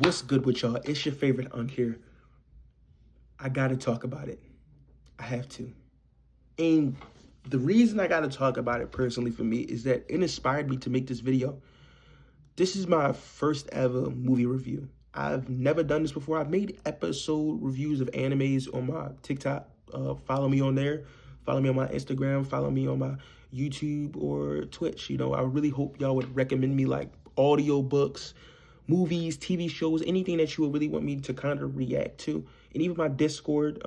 What's good with y'all? It's your favorite Unk here. I gotta talk about it. I have to. And the reason I gotta talk about it personally for me is that it inspired me to make this video. This is my first ever movie review. I've never done this before. I've made episode reviews of animes on my TikTok. Follow me on there. Follow me on my Instagram. Follow me on my YouTube or Twitch. You know, I really hope y'all would recommend me like audio books, movies, TV shows, anything that you would really want me to kind of react to. And even my Discord.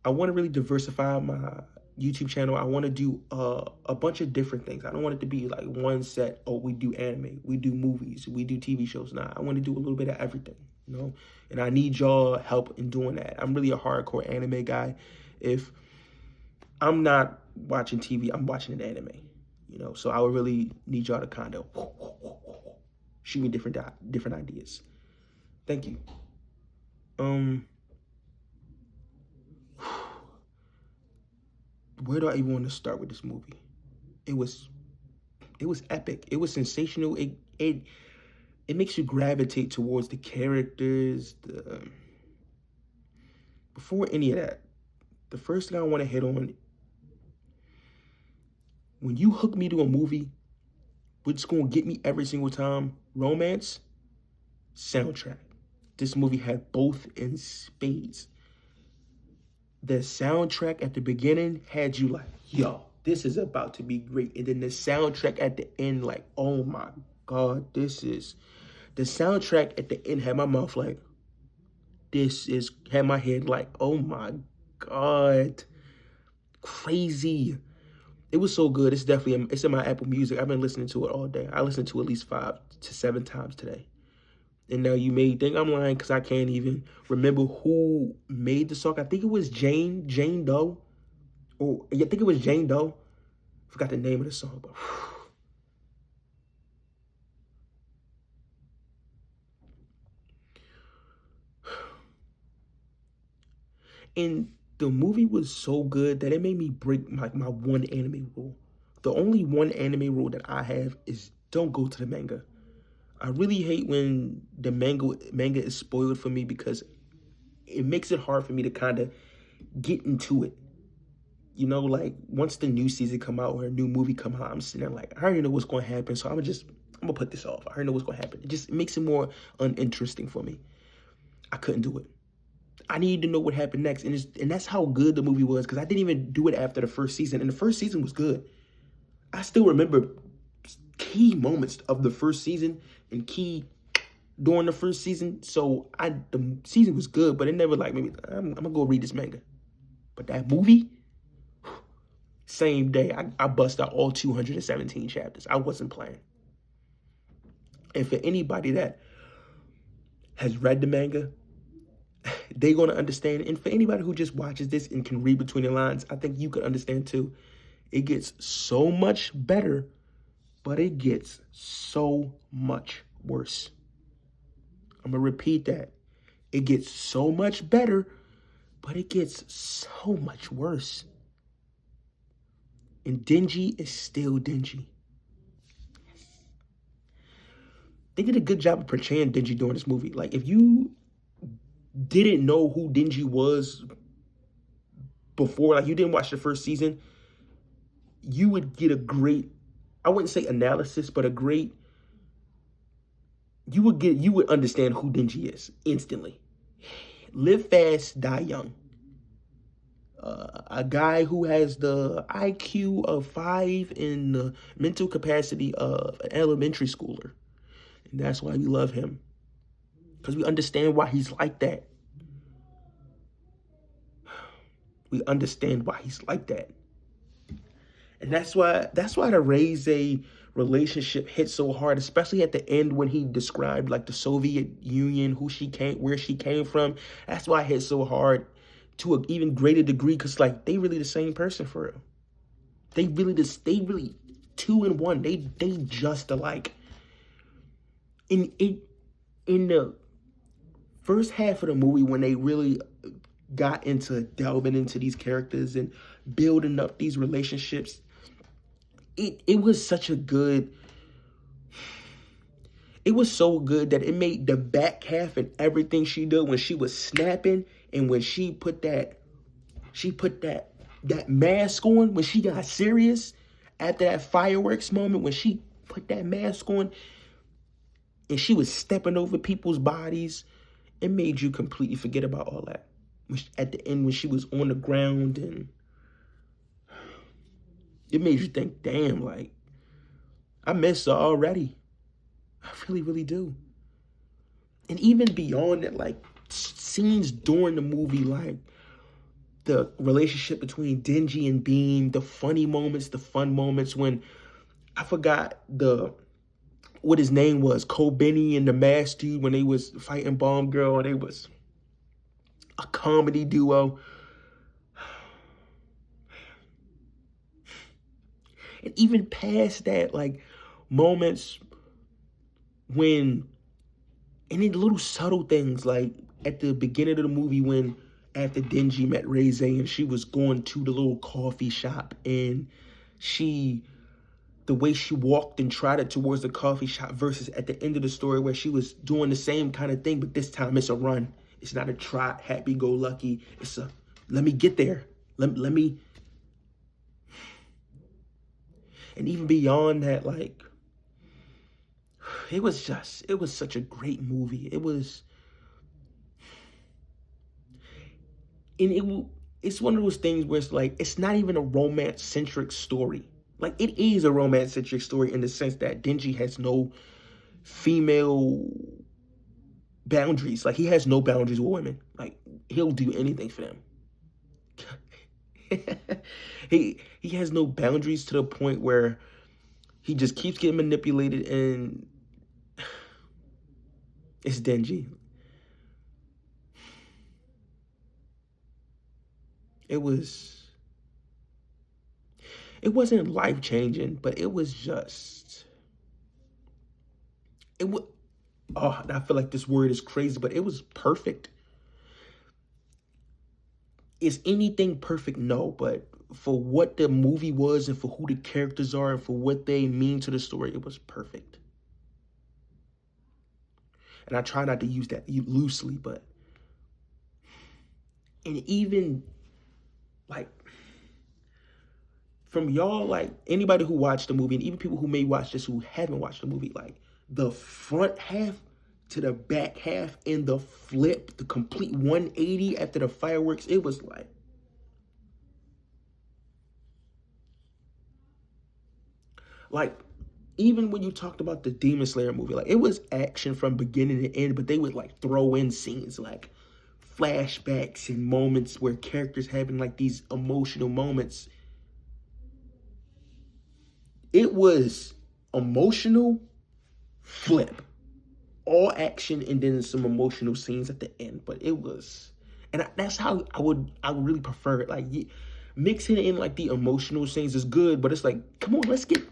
I want to really diversify my YouTube channel. I want to do a bunch of different things. I don't want it to be like one set. Oh, we do anime, we do movies, we do TV shows. Nah, I want to do a little bit of everything, you know? And I need y'all help in doing that. I'm really a hardcore anime guy. If I'm not watching TV, I'm watching an anime, you know? So I would really need y'all to kind of shoot me different ideas. Thank you. Where do I even want to start with this movie? It was epic. It was sensational. It makes you gravitate towards the characters. Before any of that, the first thing I want to hit on, when you hook me to a movie, what's going to get me every single time? Romance, soundtrack. This movie had both in spades. The soundtrack at the beginning had you like, yo, this is about to be great. And then the soundtrack at the end, like, oh my God, the soundtrack at the end had my mouth like, had my head like, oh my God, crazy. It was so good. It's definitely, it's in my Apple Music. I've been listening to it all day. I listened to it at least 5 to 7 times today. And now you may think I'm lying because I can't even remember who made the song. I think it was Jane Doe. Or I think it was Jane Doe. Forgot the name of the song, but and the movie was so good that it made me break my one anime rule. The only one anime rule that I have is don't go to the manga. I really hate when the manga is spoiled for me because it makes it hard for me to kind of get into it. You know, like once the new season come out or a new movie come out, I'm sitting there like, I already know what's going to happen. So I'm gonna put this off. I already know what's going to happen. It makes it more uninteresting for me. I couldn't do it. I needed to know what happened next. And that's how good the movie was because I didn't even do it after the first season. And the first season was good. I still remember key moments of the first season and key during the first season. So the season was good, but it never like maybe I'm gonna go read this manga. But that movie, same day, I bust out all 217 chapters. I wasn't playing. And for anybody that has read the manga, they're gonna understand. And for anybody who just watches this and can read between the lines, I think you could understand too. It gets so much better, but it gets so much worse. I'm gonna repeat that. It gets so much better, but it gets so much worse. And Denji is still Denji. They did a good job of portraying Denji during this movie. Like, if you didn't know who Denji was before, like you didn't watch the first season, you would get a great, I wouldn't say analysis, but you would understand who Denji is instantly. Live fast, die young. A guy who has the IQ of 5 and the mental capacity of an elementary schooler. And that's why we love him. Because we understand why he's like that. We understand why he's like that. And that's why the Reze relationship hit so hard, especially at the end when he described like the Soviet Union, where she came from. That's why it hit so hard to an even greater degree, because like they really the same person for real. They really 2 in 1. They just alike. In the first half of the movie, when they really got into delving into these characters and building up these relationships, it was such a good it was so good that it made the back half and everything she did when she was snapping and when she put that mask on when she got serious after that fireworks moment when she put that mask on and she was stepping over people's bodies. It made you completely forget about all that. At the end when she was on the ground, and it made you think, damn, like, I miss her already. I really, really do. And even beyond that, like, scenes during the movie, like, the relationship between Denji and Beam, the funny moments, the fun moments when, I forgot what his name was, Kobeni and the masked dude, when they was fighting Bomb Girl, and they was a comedy duo. And even past that, like, moments when, and then little subtle things, like at the beginning of the movie when after Denji met Reze and she was going to the little coffee shop, and the way she walked and trotted towards the coffee shop versus at the end of the story where she was doing the same kind of thing, but this time it's a run. It's not a trot, happy-go-lucky. It's a, let me get there. Let me. And even beyond that, like, it was such a great movie. It's one of those things where it's like, it's not even a romance-centric story. Like, it is a romance-centric story in the sense that Denji has no female boundaries. Like, he has no boundaries with women. Like, he'll do anything for them. he has no boundaries to the point where he just keeps getting manipulated, and it's Denji. It wasn't life-changing, but it was just, I feel like this word is crazy, but it was perfect. Is anything perfect? No, but for what the movie was and for who the characters are and for what they mean to the story, it was perfect. And I try not to use that loosely, but, and even, like, from y'all, like, anybody who watched the movie, and even people who may watch this who haven't watched the movie, like, the front half to the back half and the flip, the complete 180 after the fireworks, it was like, even when you talked about the Demon Slayer movie, like, it was action from beginning to end, but they would, like, throw in scenes, like, flashbacks and moments where characters having, like, these emotional moments. It was emotional, flip, all action, and then some emotional scenes at the end. But it was, and that's how I would really prefer it. Like, mixing in like the emotional scenes is good, but it's like, come on, let's get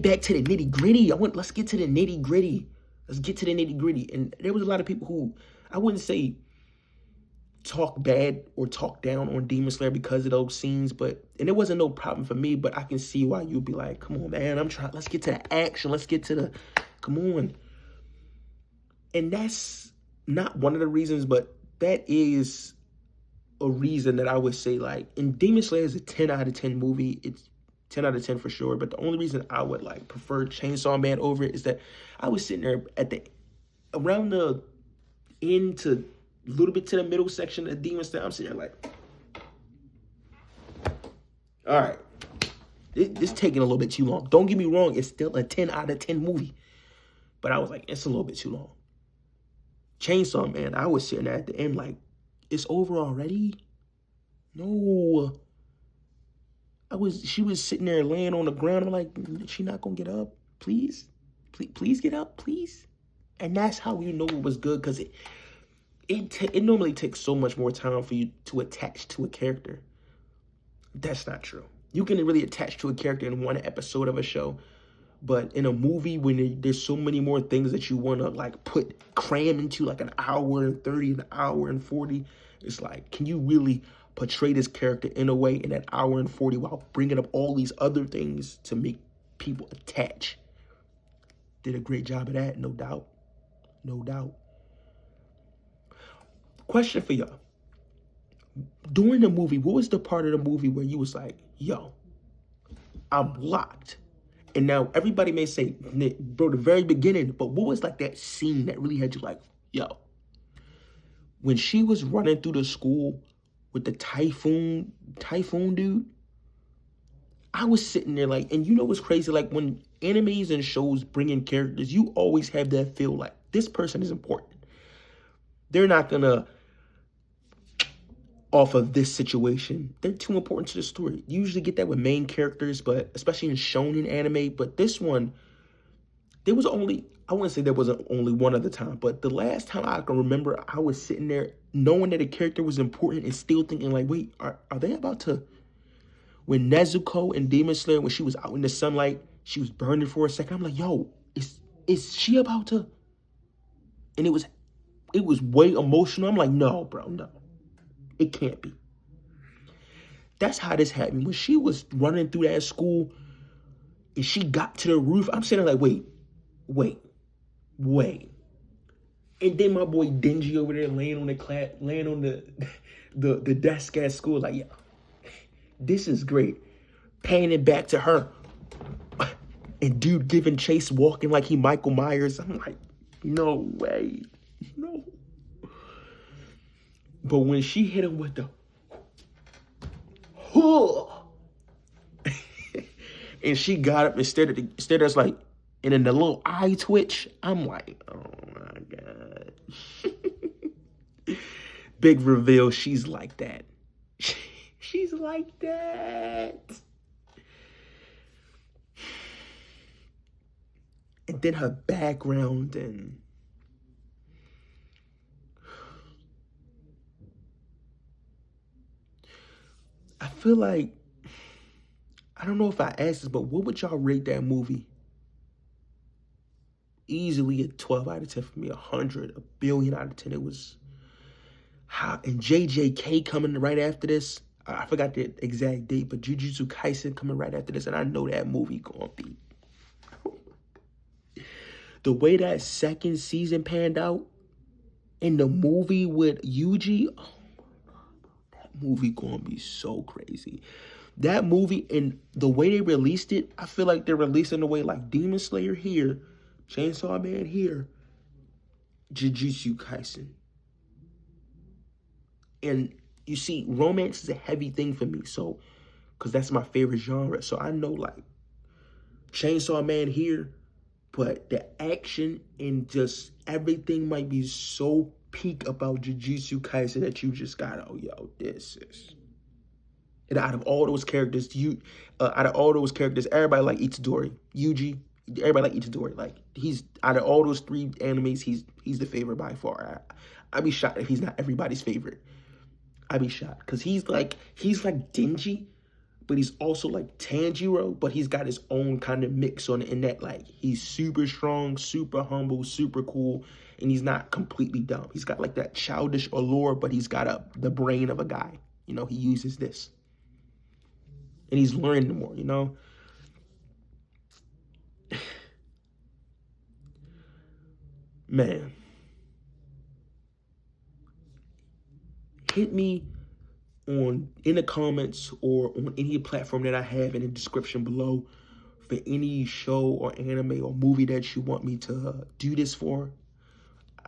back to the nitty gritty. Let's get to the nitty gritty. Let's get to the nitty gritty. And there was a lot of people who, I wouldn't say talk bad or talk down on Demon Slayer because of those scenes, and it wasn't no problem for me, but I can see why you'd be like, come on, man, let's get to the action, let's get to the, come on. And that's not one of the reasons, but that is a reason that I would say, like, and Demon Slayer is a 10 out of 10 movie. It's 10 out of 10 for sure, but the only reason I would, like, prefer Chainsaw Man over it is that I was sitting there around the end to a little bit to the middle section of Demon Slayer. I'm sitting there like, all right, this taking a little bit too long. Don't get me wrong, it's still a 10 out of 10 movie, but I was like, it's a little bit too long. Chainsaw Man, I was sitting there at the end like, it's over already? No. She was sitting there laying on the ground. I'm like, she not gonna get up? Please get up, please. And that's how you know it was good, because it normally takes so much more time for you to attach to a character. That's not true. You can really attach to a character in one episode of a show, but in a movie, when there's so many more things that you want to, like, cram into, like, an hour and 30, an hour and 40, it's like, can you really portray this character in a way in that hour and 40 while bringing up all these other things to make people attach? did a great job of that, no doubt. No doubt. Question for y'all. During the movie, what was the part of the movie where you was like, yo, I'm locked? And now everybody may say, bro, the very beginning, but what was like that scene that really had you like, yo? When she was running through the school with the typhoon dude, I was sitting there like, and you know what's crazy? Like when animes and shows bring in characters, you always have that feel like this person is important. They're not gonna off of this situation. They're too important to the story. You usually get that with main characters, but especially in shonen anime. But this one, there was only, I wouldn't say there wasn't only one other time, but the last time I can remember, I was sitting there knowing that a character was important and still thinking like, wait, are they about to, when Nezuko and Demon Slayer, when she was out in the sunlight, she was burning for a second. I'm like, yo, is she about to? And it was way emotional. I'm like, no, bro, no. It can't be. That's how this happened. When she was running through that school and she got to the roof, I'm sitting there like, wait. And then my boy Denji over there laying on the desk at school, like, yeah, this is great. Paying it back to her. And dude giving chase, walking like he Michael Myers. I'm like, no way. No. But when she hit him with the and she got up and stared at us like, and then the little eye twitch, I'm like, oh my God. Big reveal, she's like that. She's like that. And then her background and I feel like, I don't know if I asked this, but what would y'all rate that movie? Easily a 12 out of 10 for me, 100, a billion out of 10. It was how, and JJK coming right after this. I forgot the exact date, but Jujutsu Kaisen coming right after this, and I know that movie gonna be. The way that second season panned out, in the movie with Yuji, oh my God, that movie gonna be so crazy. That movie and the way they released it, I feel like they're releasing the way like Demon Slayer here, Chainsaw Man here, Jujutsu Kaisen. And you see, romance is a heavy thing for me, so, because that's my favorite genre. So I know like Chainsaw Man here, but the action and just everything might be so peak about Jujutsu Kaisen that you just got, oh, yo, this is. And out of all those characters, everybody like Itadori, Yuji, everybody like Itadori. Like he's out of all those three animes, he's the favorite by far. I'd be shocked if he's not everybody's favorite. I'd be shocked because he's like Denji, but he's also like Tanjiro, but he's got his own kind of mix on it in that like he's super strong, super humble, super cool, and he's not completely dumb. He's got like that childish allure, but he's got the brain of a guy. You know, he uses this. And he's learning more, you know? Man. Hit me in the comments or on any platform that I have in the description below for any show or anime or movie that you want me to do this for.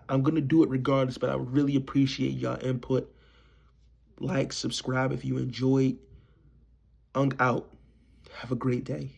I'm going to do it regardless, but I really appreciate y'all input. Like, subscribe if you enjoyed. Ung out. Have a great day.